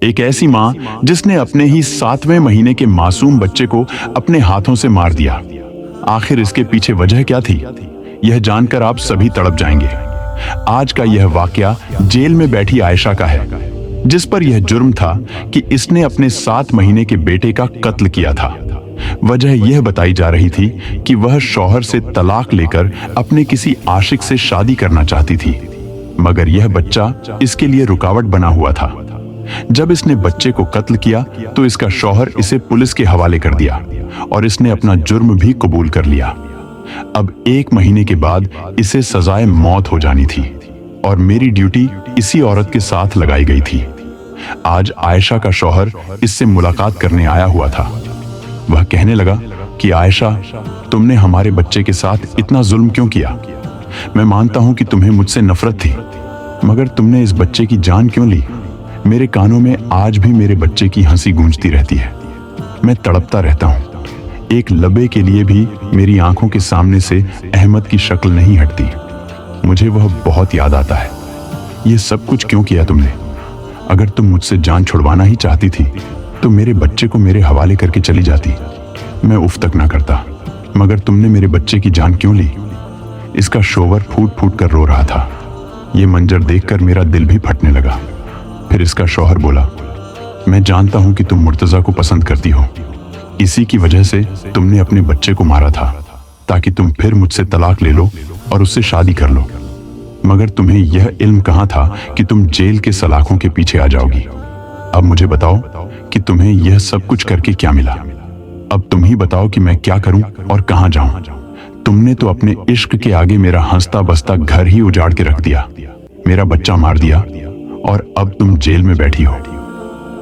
एक ऐसी माँ जिसने अपने ही 7वें महीने के मासूम बच्चे को अपने हाथों से मार दिया। आखिर इसके पीछे वजह क्या थी, यह जानकर आप सभी तड़प जाएंगे। आज का यह वाकया जेल में बैठी आयशा का है, जिस पर यह जुर्म था कि इसने अपने 7 महीने के बेटे का कत्ल किया था। वजह यह बताई जा रही थी कि वह शौहर से तलाक लेकर अपने किसी आशिक से शादी करना चाहती थी, मगर यह बच्चा इसके लिए रुकावट बना हुआ था। जब इसने बच्चे को कत्ल किया तो इसका शौहर इसे पुलिस के हवाले कर दिया और इसने अपना जुर्म भी कबूल कर लिया। अब 1 महीने के बाद इसे सजाए मौत हो जानी थी और मेरी ड्यूटी इसी औरत के साथ लगाई गई थी। आज आयशा का शौहर इससे मुलाकात करने आया हुआ था। वह कहने लगा कि आयशा, तुमने हमारे बच्चे के साथ इतना जुल्म क्यों किया? मैं मानता हूं कि तुम्हें मुझसे नफरत थी, मगर तुमने इस बच्चे की जान क्यों ली? मेरे कानों में आज भी मेरे बच्चे की हंसी गूंजती रहती है। मैं तड़पता रहता हूं। एक लबे के लिए भी मेरी आंखों के सामने से अहमद की शक्ल नहीं हटती। मुझे वह बहुत याद आता है। ये सब कुछ क्यों किया तुमने? अगर तुम मुझसे जान छुड़वाना ही चाहती थी तो मेरे बच्चे को मेरे हवाले करके चली जाती। मैं उफ तक ना करता, मगर तुमने मेरे बच्चे की जान क्यों ली? इसका शोवर फूट फूट कर रो रहा था। ये मंजर देखकर मेरा दिल भी फटने लगा। फिर इसका शौहर बोला, मैं जानता हूं कि तुम मुर्तजा को पसंद करती हो। इसी की वजह से तुमने अपने बच्चे को मारा था, ताकि तुम फिर मुझसे तलाक ले लो और उससे शादी कर लो। मगर तुम्हें यह इल्म कहां था कि तुम जेल के सलाखों के पीछे आ जाओगी। अब मुझे बताओ कि तुम्हें यह सब कुछ करके क्या मिला? अब तुम ही बताओ कि मैं क्या करूं और कहां जाऊं। तुमने तो अपने इश्क के आगे मेरा हंसता बसता घर ही उजाड़ के रख दिया, मेरा बच्चा मार दिया, और अब तुम जेल में बैठी हो।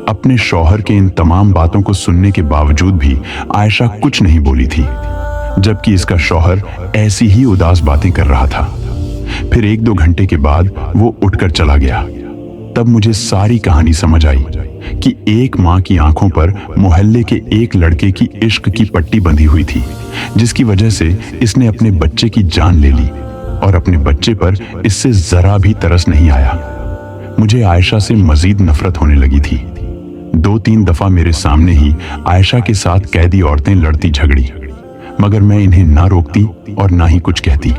अपने शौहर के इन तमाम बातों को सुनने के बावजूद भी आयशा कुछ नहीं बोली थी, जबकि इसका शौहर ऐसी ही उदास बातें कर रहा था। फिर 1-2 घंटे के बाद वो उठकर चला गया। तब मुझे सारी कहानी समझ आई कि एक माँ की आंखों पर मोहल्ले के एक लड़के की इश्क की पट्टी बंधी हुई थी, जिसकी वजह से इसने अपने बच्चे की जान ले ली और अपने बच्चे पर इससे जरा भी तरस नहीं आया। मुझे आयशा से मजीद नफरत होने लगी थी। 2-3 दफा मेरे सामने ही आयशा के साथ कैदी औरतें लड़ती झगड़ी, मगर मैं इन्हें ना रोकती और ना ही कुछ कहती।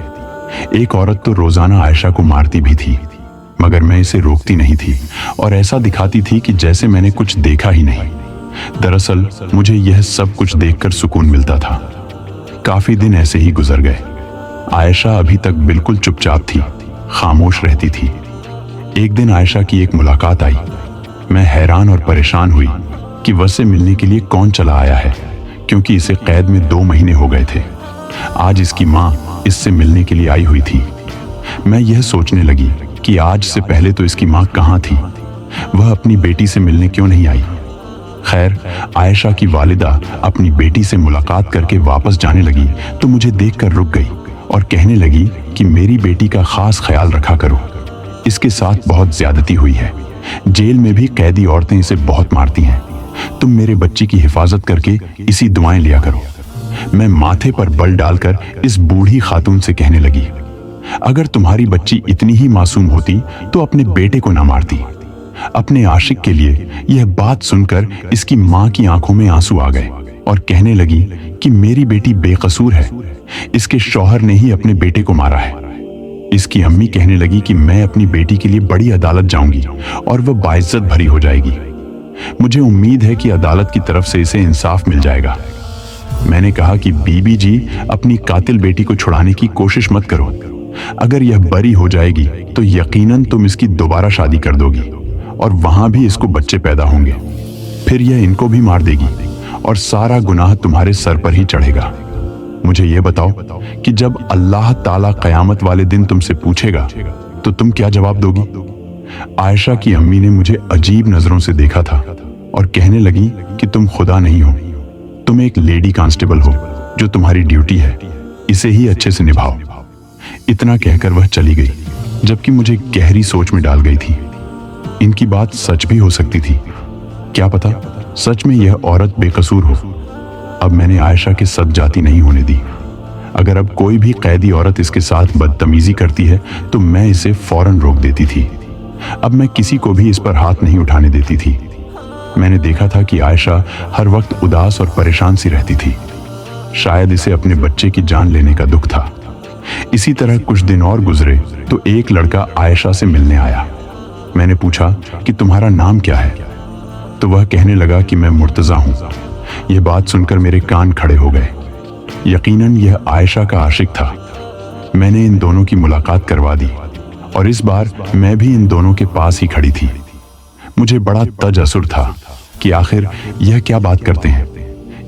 एक औरत तो रोजाना आयशा को मारती भी थी, मगर मैं इसे रोकती नहीं थी और ऐसा दिखाती थी कि जैसे मैंने कुछ देखा ही नहीं। दरअसल मुझे यह सब कुछ देखकर सुकून मिलता था। काफी दिन ऐसे ही गुजर गए। आयशा अभी तक बिल्कुल चुपचाप थी, खामोश रहती थी। एक दिन आयशा की एक मुलाकात आई। मैं हैरान और परेशान हुई कि वह से मिलने के लिए कौन चला आया है, क्योंकि इसे कैद में 2 महीने हो गए थे। आज इसकी माँ इससे मिलने के लिए आई हुई थी। मैं यह सोचने लगी कि आज से पहले तो इसकी माँ कहाँ थी, वह अपनी बेटी से मिलने क्यों नहीं आई। खैर, आयशा की वालिदा अपनी बेटी से मुलाकात करके वापस जाने लगी तो मुझे देखकर रुक गई और कहने लगी कि मेरी बेटी का खास ख्याल रखा करो, इसके साथ बहुत ज्यादती हुई है। जेल में भी कैदी औरतें इसे बहुत मारती हैं। तुम मेरे बच्चे की हिफाजत करके इसी दुआएं लिया करो। मैं माथे पर बल डालकर इस बूढ़ी खातून से कहने लगी, अगर तुम्हारी बच्ची इतनी ही मासूम होती तो अपने बेटे को ना मारती। अपने आशिक के लिए यह बात सुनकर इसकी माँ की आंखों में आंसू आ गए और कहने लगी कि मेरी बेटी बेकसूर है, इसके शौहर ने ही अपने बेटे को मारा है। इसकी अम्मी कहने लगी कि मैं अपनी बेटी के लिए बड़ी अदालत जाऊंगी और वह बाइज्जत भरी हो जाएगी। मुझे उम्मीद है कि अदालत की तरफ से इसे इंसाफ मिल जाएगा। मैंने कहा कि बीबी जी, अपनी कातिल बेटी को छुड़ाने की कोशिश मत करो। अगर यह बरी हो जाएगी तो यकीनन तुम इसकी दोबारा शादी कर दोगी और वहां भी इसको बच्चे पैदा होंगे। फिर यह इनको भी मार देगी और सारा गुनाह तुम्हारे सर पर ही चढ़ेगा। मुझे यह बताओ कि जब अल्लाह ताला कयामत वाले दिन तुमसे पूछेगा तो तुम क्या जवाब दोगी? आयशा की अम्मी ने मुझे अजीब नजरों से देखा था और कहने लगी कि तुम खुदा नहीं हो, तुम एक लेडी कांस्टेबल हो, जो तुम्हारी ड्यूटी है, इसे ही अच्छे से निभाओ। इतना कहकर वह चली गई, जबकि मुझे गहरी सोच में डाल गई थी। इनकी बात सच भी हो सकती थी। क्या पता सच में यह औरत बेकसूर हो। अब मैंने आयशा के सद जाती नहीं होने दी। अगर अब कोई भी कैदी औरत इसके साथ बदतमीजी करती है तो मैं इसे फौरन रोक देती थी। अब मैं किसी को भी इस पर हाथ नहीं उठाने देती थी। मैंने देखा था कि आयशा हर वक्त उदास और परेशान सी रहती थी। शायद इसे अपने बच्चे की जान लेने का दुख था। इसी तरह कुछ दिन और गुजरे तो एक लड़का आयशा से मिलने आया। मैंने पूछा कि तुम्हारा नाम क्या है, तो वह कहने लगा कि मैं मुर्तजा हूं। यह बात सुनकर मेरे कान खड़े हो गए। यकीनन यह आयशा का आशिक था। मैंने इन दोनों की मुलाकात करवा दी और इस बार मैं भी इन दोनों के पास ही खड़ी थी। मुझे बड़ा तजस्सुर था कि आखिर यह क्या बात करते हैं,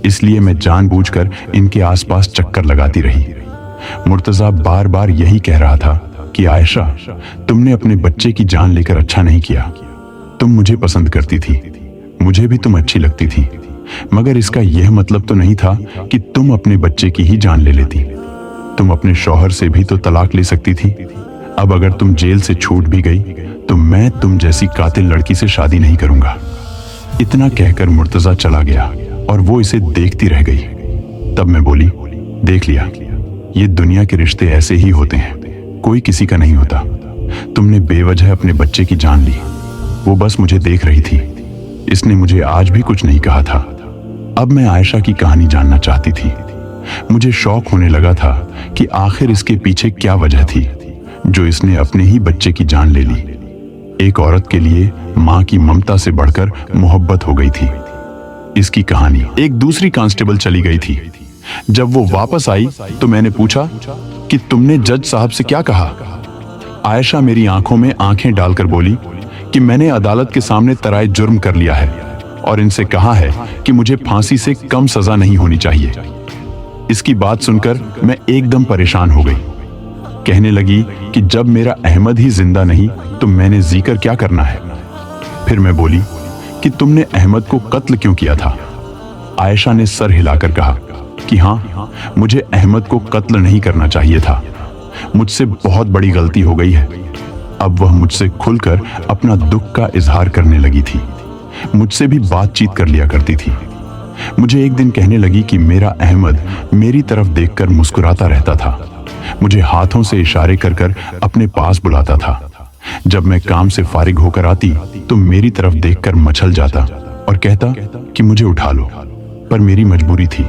इसलिए मैं जानबूझकर इनके आसपास चक्कर लगाती रही। मुर्तजा बार बार यही कह रहा था कि आयशा, तुमने अपने बच्चे की जान लेकर अच्छा नहीं किया। तुम मुझे पसंद करती थी, मुझे भी तुम अच्छी लगती थी, मगर इसका यह मतलब तो नहीं था कि तुम अपने बच्चे की ही जान ले लेती। तुम अपने शौहर से भी तो तलाक ले सकती थी। अब अगर तुम जेल से छूट भी गई तो मैं तुम जैसी कातिल लड़की से शादी नहीं करूंगा। इतना कहकर मुर्तजा चला गया और वो इसे देखती रह गई। तब मैं बोली, देख लिया, ये दुनिया के रिश्ते ऐसे ही होते हैं, कोई किसी का नहीं होता। तुमने बेवजह अपने बच्चे की जान ली। वो बस मुझे देख रही थी, इसने मुझे आज भी कुछ नहीं कहा था। अब मैं आयशा की कहानी जानना चाहती थी। मुझे शौक होने लगा था कि आखिर इसके पीछे क्या वजह थी जो इसने अपने ही बच्चे की जान ले ली। एक औरत के लिए मां की ममता से बढ़कर मोहब्बत हो गई थी। इसकी कहानी। एक दूसरी कांस्टेबल चली गई थी। जब वो वापस आई तो मैंने पूछा कि तुमने जज साहब से क्या कहा। आयशा मेरी आंखों में आंखें डालकर बोली कि मैंने अदालत के सामने तराए जुर्म कर लिया है और इनसे कहा है कि मुझे फांसी से कम सजा नहीं होनी चाहिए। इसकी बात सुनकर मैं एकदम परेशान हो गई। कहने लगी कि जब मेरा अहमद ही जिंदा नहीं तो मैंने जीकर क्या करना है। फिर मैं बोली कि तुमने अहमद को कत्ल क्यों किया था। आयशा ने सर हिलाकर कहा कि हाँ, मुझे अहमद को कत्ल नहीं करना चाहिए था। मुझसे बहुत बड़ी गलती हो गई है। अब वह मुझसे खुलकर अपना दुख का इजहार करने लगी थी। मुझसे भी बातचीत कर लिया करती थी। मुझे एक दिन कहने लगी कि मेरा अहमद मेरी तरफ देखकर मुस्कुराता रहता था। मुझे हाथों से इशारे कर कर अपने पास बुलाता था। जब मैं काम से फारिग होकर आती तो मेरी तरफ देखकर मचल जाता और कहता कि मुझे उठा लो, पर मेरी मजबूरी थी,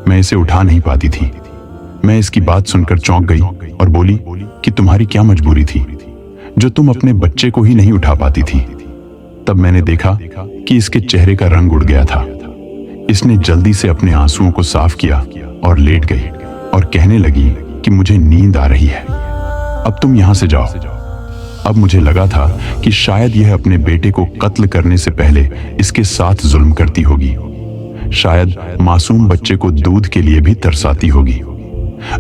मैं इसे उठा नहीं पाती थी। मैं इसकी बात सुनकर चौंक गई और बोली कि तुम्हारी क्या मजबूरी थी जो तुम अपने बच्चे को ही नहीं उठा पाती थी। तब मैंने देखा कि इसके चेहरे का रंग उड़ गया था। इसने जल्दी से अपने आंसुओं को साफ किया और लेट गई और कहने लगी कि मुझे नींद आ रही है, अब तुम यहां से जाओ। अब मुझे लगा था कि शायद यह अपने बेटे को कत्ल करने से पहले इसके साथ जुल्म करती होगी। शायद मासूम बच्चे को दूध के लिए भी तरसाती होगी।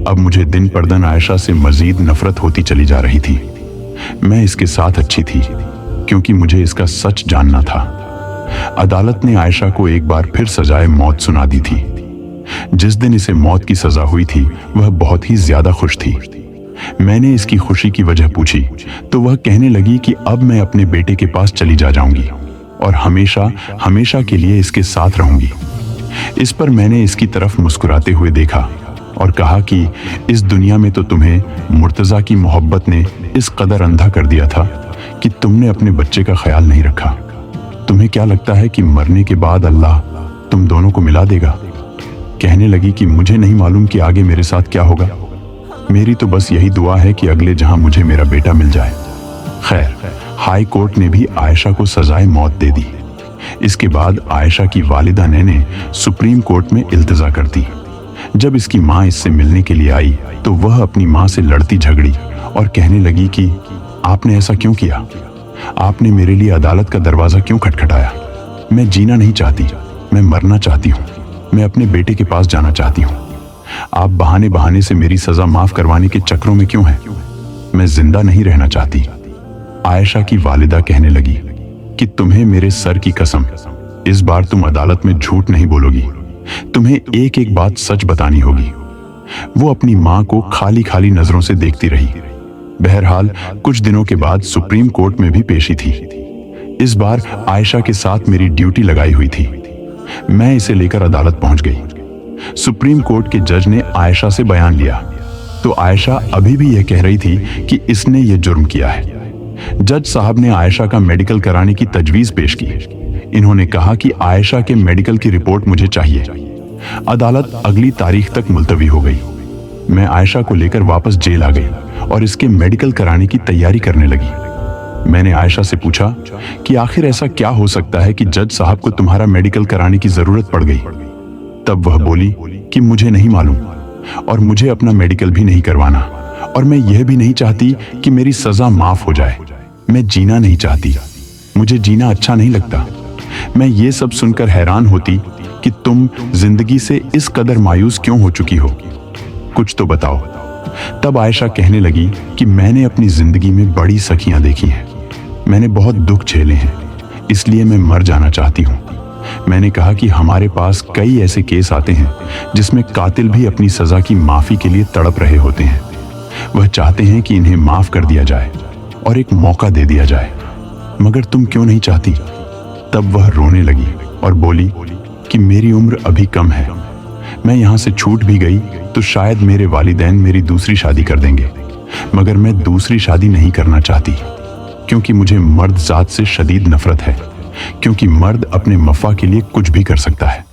अब मुझे दिन पर दिन आयशा से मजीद नफरत होती चली जा रही थी। मैं इसके साथ अच्छी थी क्योंकि मुझे इसका सच जानना था। अदालत ने आयशा को एक बार फिर सजाए मौत सुना दी थी। जिस दिन इसे मौत की सजा हुई थी वह बहुत ही ज्यादा खुश थी। मैंने इसकी खुशी की वजह पूछी तो वह कहने लगी कि अब मैं अपने बेटे के पास चली जाऊंगी और हमेशा हमेशा के लिए इसके साथ रहूंगी। इस पर मैंने इसकी तरफ मुस्कुराते हुए देखा और कहा कि इस दुनिया में तो तुम्हें मुर्तजा की मोहब्बत ने इस कदर अंधा कर दिया था कि तुमने अपने बच्चे का ख्याल नहीं रखा। तुम्हें क्या लगता है कि मरने के बाद अल्लाह तुम दोनों को मिला देगा। कहने लगी कि मुझे नहीं मालूम कि आगे मेरे साथ क्या होगा। मेरी तो बस यही दुआ है कि अगले जहां मुझे मेरा बेटा मिल जाए। खैर, हाई कोर्ट ने भी आयशा को सजाए मौत दे दी। इसके बाद आयशा की वालिदा ने सुप्रीम कोर्ट में इल्तिजा कर दी। जब इसकी मां इससे मिलने के लिए आई तो वह अपनी मां से लड़ती झगड़ी और कहने लगी कि आपने ऐसा क्यों किया, आपने मेरे लिए अदालत का दरवाजा क्यों खटखटाया। मैं जीना नहीं चाहती, मैं मरना चाहती हूँ, मैं अपने बेटे के पास जाना चाहती हूँ। आप बहाने बहाने से मेरी सजा माफ करवाने के चक्रों में क्यों हैं? मैं जिंदा नहीं रहना चाहती। आयशा की वालिदा कहने लगी कि तुम्हें मेरे सर की कसम, इस बार तुम अदालत में झूठ नहीं बोलोगी, तुम्हें एक एक बात सच बतानी होगी। वो अपनी मां को खाली खाली नजरों से देखती रही। बहरहाल कुछ दिनों के बाद सुप्रीम कोर्ट में भी पेशी थी। इस बार आयशा के साथ मेरी ड्यूटी लगाई हुई थी। मैं इसे लेकर अदालत पहुंच गई। सुप्रीम कोर्ट के जज ने आयशा से बयान लिया तो आयशा अभी भी यह कह रही थी कि इसने यह जुर्म किया है। जज साहब ने आयशा का मेडिकल कराने की तजवीज पेश की। इन्होंने कहा कि आयशा के मेडिकल की रिपोर्ट मुझे चाहिए। अदालत अगली तारीख तक मुलतवी हो गई। मैं आयशा को लेकर वापस जेल आ गई और इसके मेडिकल कराने की तैयारी करने लगी। मैंने आयशा से पूछा कि आखिर ऐसा क्या हो सकता है कि जज साहब को तुम्हारा मेडिकल कराने की जरूरत पड़ गई। तब वह बोली कि मुझे नहीं मालूम और मुझे अपना मेडिकल भी नहीं करवाना, और मैं यह भी नहीं चाहती कि मेरी सजा माफ हो जाए। मैं जीना नहीं चाहती, मुझे जीना अच्छा नहीं लगता। मैं ये सब सुनकर हैरान होती कि तुम जिंदगी से इस कदर मायूस क्यों हो चुकी हो, कुछ तो बताओ। तब आयशा कहने लगी कि मैंने अपनी जिंदगी में बड़ी सखियां देखी हैं, मैंने बहुत दुख झेले हैं, इसलिए मैं मर जाना चाहती हूँ। मैंने कहा कि हमारे पास कई ऐसे केस आते हैं जिसमें कातिल भी अपनी सजा की माफी के लिए तड़प रहे होते हैं। वह चाहते हैं कि इन्हें माफ कर दिया जाए और एक मौका दे दिया जाए, मगर तुम क्यों नहीं चाहती। तब वह रोने लगी और बोली कि मेरी उम्र अभी कम है, मैं यहाँ से छूट भी गई तो शायद मेरे वालिदैन मेरी दूसरी शादी कर देंगे, मगर मैं दूसरी शादी नहीं करना चाहती क्योंकि मुझे मर्द जात से शदीद नफरत है, क्योंकि मर्द अपने मफा के लिए कुछ भी कर सकता है।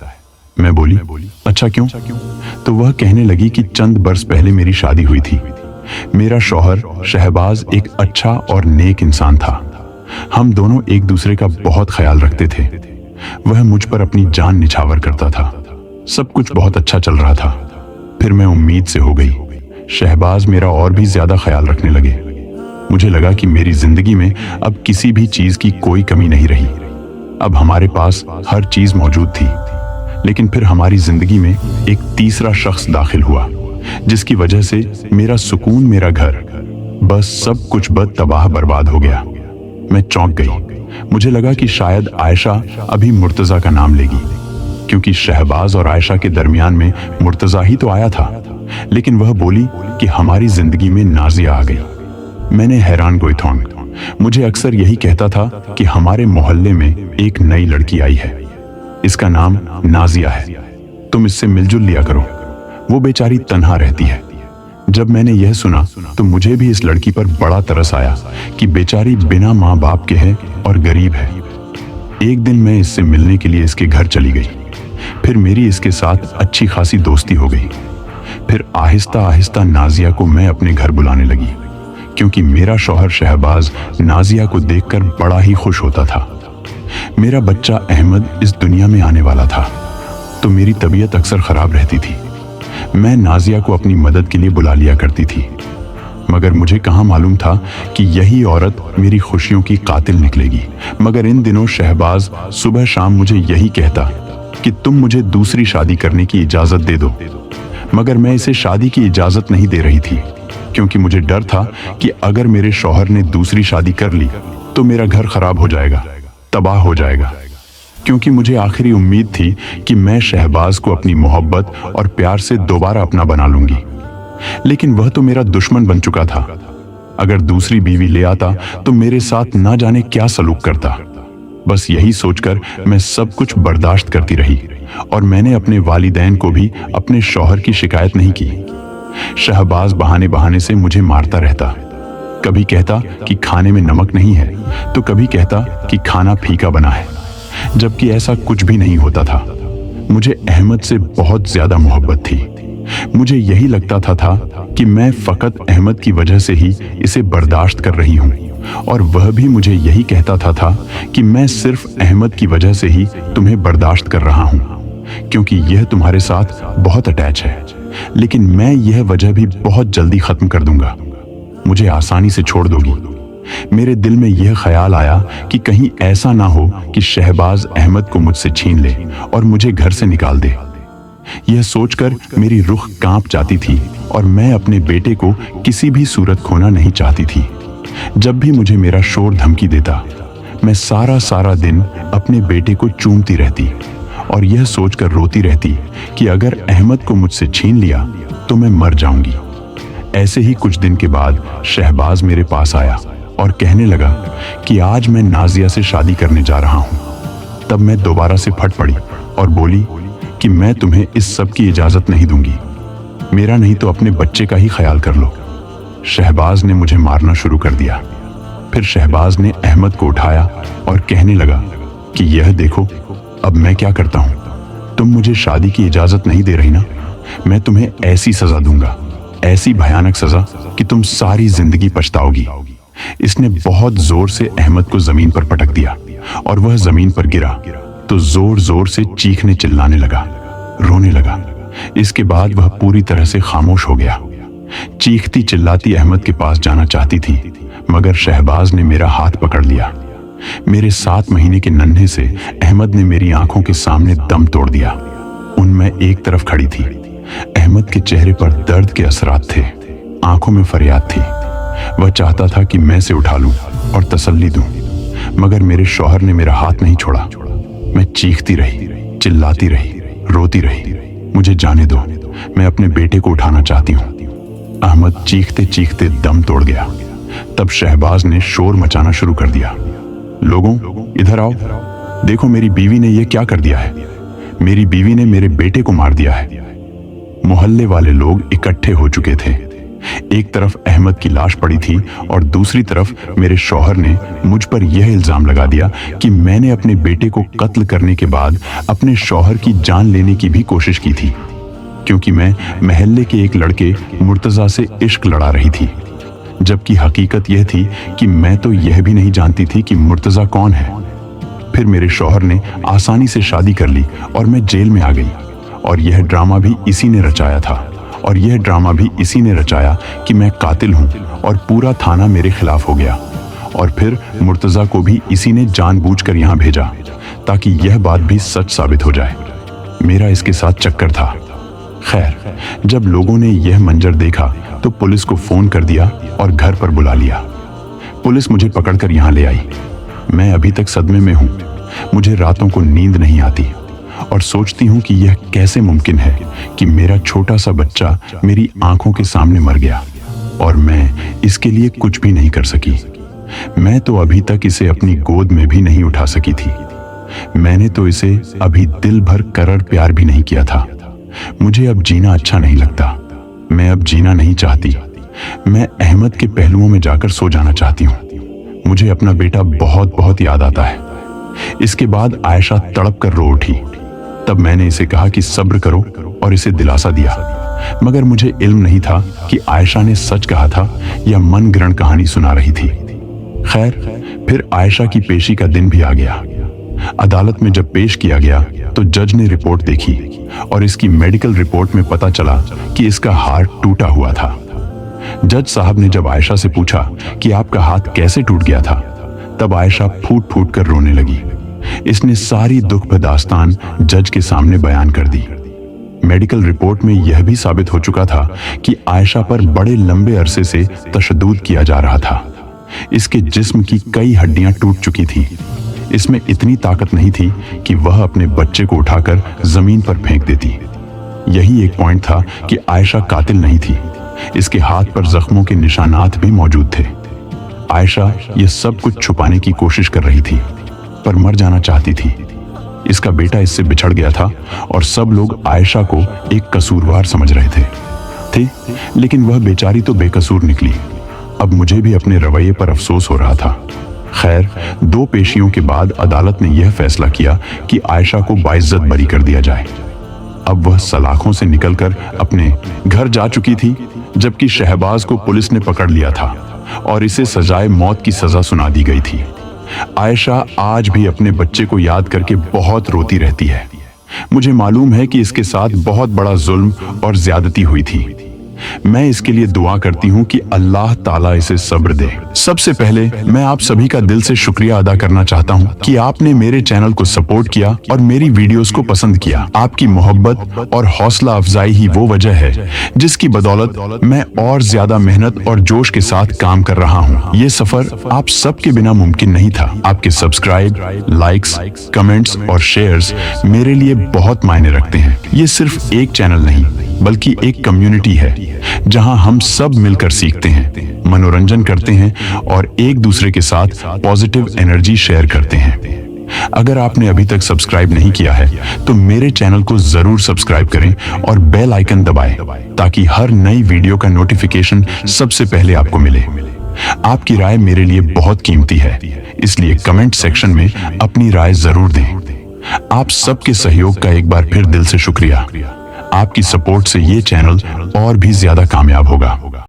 मैं बोली अच्छा क्यों? तो वह कहने लगी कि चंद बरस पहले मेरी शादी हुई थी। मेरा शौहर शहबाज एक अच्छा और नेक इंसान था। हम दोनों एक दूसरे का बहुत ख्याल रखते थे। वह मुझ पर अपनी जान निछावर करता था। सब कुछ बहुत अच्छा चल रहा था। फिर मैं उम्मीद से हो गई। शहबाज मेरा और भी ज्यादा ख्याल रखने लगे। मुझे लगा कि मेरी जिंदगी में अब किसी भी चीज की कोई कमी नहीं रही। अब हमारे पास हर चीज मौजूद थी, लेकिन फिर हमारी जिंदगी में एक तीसरा शख्स दाखिल हुआ, जिसकी वजह से मेरा सुकून, मेरा घर, बस सब कुछ तबाह बर्बाद हो गया। मैं चौंक गई। मुझे लगा कि शायद आयशा अभी मुर्तजा का नाम लेगी, क्योंकि शहबाज और आयशा के दरमियान में मुर्तजा ही तो आया था। लेकिन वह बोली कि हमारी जिंदगी में नाजिया आ गई। मैंने हैरान गोईथोंग, मुझे अक्सर यही कहता था कि हमारे मोहल्ले में एक नई लड़की आई है, इसका नाम नाजिया है, तुम इससे मिलजुल लिया करो, वो बेचारी तन्हा रहती है। जब मैंने यह सुना तो मुझे भी इस लड़की पर बड़ा तरस आया कि बेचारी बिना माँ बाप के है और गरीब है। एक दिन मैं इससे मिलने के लिए इसके घर चली गई। फिर मेरी इसके साथ अच्छी खासी दोस्ती हो गई। फिर आहिस्ता आहिस्ता नाजिया को मैं अपने घर बुलाने लगी, क्योंकि मेरा शौहर शहबाज नाजिया को देखकर बड़ा ही खुश होता था। मेरा बच्चा अहमद इस दुनिया में आने वाला था, तो मेरी तबीयत अक्सर खराब रहती थी। मैं नाजिया को अपनी मदद के लिए बुला लिया करती थी, मगर मुझे कहाँ मालूम था कि यही औरत मेरी खुशियों की कातिल निकलेगी। मगर इन दिनों शहबाज सुबह शाम मुझे यही कहता कि तुम मुझे दूसरी शादी करने की इजाजत दे दो, मगर मैं इसे शादी की इजाजत नहीं दे रही थी, क्योंकि मुझे डर था कि अगर मेरे शौहर ने दूसरी शादी कर ली तो मेरा घर खराब हो जाएगा, तबाह हो जाएगा। क्योंकि मुझे आखिरी उम्मीद थी कि मैं शहबाज को अपनी मोहब्बत और प्यार से दोबारा अपना बना लूंगी, लेकिन वह तो मेरा दुश्मन बन चुका था। अगर दूसरी बीवी ले आता तो मेरे साथ ना जाने क्या सलूक करता। बस यही सोचकर मैं सब कुछ बर्दाश्त करती रही, और मैंने अपने वालिदैन को भी अपने शौहर की शिकायत नहीं की। शहबाज बहाने बहाने से मुझे मारता रहता। कभी कहता कि खाने में नमक नहीं है, तो कभी कहता कि खाना फीका बना है, जबकि ऐसा कुछ भी नहीं होता था। मुझे अहमद से बहुत ज्यादा मोहब्बत थी। मुझे यही लगता था कि मैं फकत अहमद की वजह से ही इसे बर्दाश्त कर रही हूँ, और वह भी मुझे यही कहता था कि मैं सिर्फ अहमद की वजह से ही तुम्हें बर्दाश्त कर रहा हूँ, क्योंकि यह तुम्हारे साथ बहुत अटैच है। लेकिन मैं यह वजह भी बहुत जल्दी खत्म कर दूंगा, मुझे आसानी से छोड़ दोगी। मेरे दिल में यह ख्याल आया कि कहीं ऐसा ना हो कि शहबाज अहमद को मुझसे छीन ले और मुझे घर से निकाल दे। यह सोचकर मेरी रूह कांप जाती थी, और मैं अपने बेटे को किसी भी सूरत खोना नहीं चाहती थी। जब भी मुझे मेरा शोर धमकी देता, मैं सारा दिन अपने बेटे को चूमती रहती और यह सोचकर रोती रहती कि अगर अहमद को मुझसे छीन लिया तो मैं मर जाऊंगी। ऐसे ही कुछ दिन के बाद शहबाज मेरे पास आया और कहने लगा कि आज मैं नाजिया से शादी करने जा रहा हूं। तब मैं दोबारा से फट पड़ी और बोली कि मैं तुम्हें इस सब की इजाजत नहीं दूंगी, मेरा नहीं तो अपने बच्चे का ही ख्याल कर लो। शहबाज ने मुझे मारना शुरू कर दिया। फिर शहबाज ने अहमद को उठाया और कहने लगा कि यह देखो अब मैं क्या करता हूं। तुम मुझे शादी की इजाजत नहीं दे रही ना, मैं तुम्हें ऐसी सजा दूंगा, ऐसी भयानक सजा कि तुम सारी जिंदगी पछताओगी। इसने बहुत जोर से अहमद को जमीन पर पटक दिया और वह जमीन पर गिरा तो जोर जोर से चीखने चिल्लाने लगा, रोने लगा। इसके बाद वह पूरी तरह से खामोश हो गया। चीखती चिल्लाती अहमद के पास जाना चाहती थी, मगर शहबाज ने मेरा हाथ पकड़ लिया। मेरे 7 महीने के नन्हे से अहमद ने मेरी आंखों के सामने दम तोड़ दिया। उनमें एक तरफ खड़ी थी। अहमद के चेहरे पर दर्द के असरात थे, आंखों में फरियाद थी। वह चाहता था कि मैं से उठा लूं और तसल्ली दूं, मगर मेरे शौहर ने मेरा हाथ नहीं छोड़ा। मैं चीखती रही, चिल्लाती रही, रोती रही। मुझे जाने दो, मैं अपने बेटे को उठाना चाहती हूं। अहमद चीखते चीखते दम तोड़ गया। तब शहबाज ने शोर मचाना शुरू कर दिया। लोगों, इधर आओ, देखो मेरी बीवी ने यह क्या कर दिया है। मेरी बीवी ने मेरे बेटे को मार दिया है। मोहल्ले वाले लोग इकट्ठे हो चुके थे। एक तरफ अहमद की लाश पड़ी थी और दूसरी तरफ मेरे शौहर ने मुझ पर यह इल्जाम लगा दिया कि मैंने अपने बेटे को कत्ल करने के बाद अपने शौहर की जान लेने की भी कोशिश की थी, क्योंकि मैं महल्ले के एक लड़के मुर्तजा से इश्क लड़ा रही थी। जबकि हकीकत यह थी कि मैं तो यह भी नहीं जानती थी कि मुर्तजा कौन है। फिर मेरे शौहर ने आसानी से शादी कर ली और मैं जेल में आ गई। और यह ड्रामा भी इसी ने रचाया था, और यह ड्रामा भी इसी ने रचाया कि मैं कातिल हूं और पूरा थाना मेरे खिलाफ हो गया। और फिर मुर्तजा को भी इसी ने जानबूझकर यहां भेजा ताकि यह बात भी सच साबित हो जाए। मेरा इसके साथ चक्कर था। खैर, जब लोगों ने यह मंजर देखा तो पुलिस को फोन कर दिया और घर पर बुला लिया। पुलिस मुझे पकड़कर यहां ले आई। मैं अभी तक सदमे में हूं। मुझे रातों को नींद नहीं आती और सोचती हूं कि यह कैसे मुमकिन है कि मेरा छोटा सा बच्चा मेरी आंखों के सामने मर गया और मैं इसके लिए कुछ भी नहीं कर सकी। मैं तो अभी तक इसे अपनी गोद में भी नहीं उठा सकी थी। मैंने तो इसे अभी दिल भर करड़ प्यार भी नहीं किया था। मुझे अब जीना अच्छा नहीं लगता। मैं अब जीना नहीं चाहती। मैं अहमद के पहलुओं में जाकर सो जाना चाहती हूँ। मुझे अपना बेटा बहुत बहुत याद आता है। इसके बाद आयशा तड़प कर रो उठी। तब मैंने इसे कहा कि सब्र करो और इसे दिलासा दिया, मगर मुझे इल्म नहीं था कि आयशा ने सच कहा था या मन ग्रहण कहानी सुना रही थी। खैर, फिर आयशा की पेशी का दिन भी आ गया। अदालत में जब पेश किया गया तो जज ने रिपोर्ट देखी और इसकी मेडिकल रिपोर्ट में पता चला कि इसका हार्ट टूटा हुआ था। जज साहब ने जब आयशा से पूछा कि आपका हाथ कैसे टूट गया था, तब आयशा फूट फूट कर रोने लगी। इसने सारी दुख भरी दास्तान जज के सामने बयान कर दी। मेडिकल रिपोर्ट में यह भी साबित हो चुका था कि आयशा पर बड़े लंबे अरसे से तशद्दुद किया जा रहा था। इसके जिस्म की कई हड्डियां टूट चुकी थी। इसमें इतनी ताकत नहीं थी कि वह अपने बच्चे को उठाकर जमीन पर फेंक देती। यही एक पॉइंट था कि आयशा कातिल नहीं थी। इसके हाथ पर जख्मों के निशानात भी मौजूद थे। आयशा ये सब कुछ छुपाने की कोशिश कर रही थी, पर मर जाना चाहती थी। इसका बेटा इससे बिछड़ गया था और सब लोग आयशा को एक कसूरवार समझ रहे थे, लेकिन वह बेचारी तो बेकसूर निकली। अब मुझे भी अपने रवैये पर अफसोस हो रहा था। खैर, 2 पेशियों के बाद अदालत ने यह फैसला किया कि आयशा को बाइज्जत बरी कर दिया जाए। अब वह सलाखों से निकलकर अपने घर जा चुकी थी, जबकि शहबाज को पुलिस ने पकड़ लिया था और इसे सजाए मौत की सजा सुना दी गई थी। आयशा आज भी अपने बच्चे को याद करके बहुत रोती रहती है। मुझे मालूम है कि इसके साथ बहुत बड़ा जुल्म और ज्यादती हुई थी। मैं इसके लिए दुआ करती हूँ कि अल्लाह ताला इसे सब्र दे। सबसे पहले मैं आप सभी का दिल से शुक्रिया अदा करना चाहता हूँ कि आपने मेरे चैनल को सपोर्ट किया और मेरी वीडियोस को पसंद किया। आपकी मोहब्बत और हौसला अफजाई ही वो वजह है जिसकी बदौलत मैं और ज्यादा मेहनत और जोश के साथ काम कर रहा हूँ। ये सफर आप सबके बिना मुमकिन नहीं था। आपके सब्सक्राइब, लाइक्स, कमेंट्स और शेयर्स मेरे लिए बहुत मायने रखते हैं। ये सिर्फ एक चैनल नहीं बल्कि एक कम्युनिटी है जहां हम सब मिलकर सीखते हैं, मनोरंजन करते हैं और एक दूसरे के साथ पॉजिटिव एनर्जी शेयर करते हैं। अगर आपने अभी तक सब्सक्राइब नहीं किया है तो मेरे चैनल को जरूर सब्सक्राइब करें और बेल आइकन दबाएं ताकि हर नई वीडियो का नोटिफिकेशन सबसे पहले आपको मिले। आपकी राय मेरे लिए बहुत कीमती है, इसलिए कमेंट सेक्शन में अपनी राय जरूर दें। आप सबके सहयोग का एक बार फिर दिल से शुक्रिया। आपकी सपोर्ट से ये चैनल और भी ज्यादा कामयाब होगा।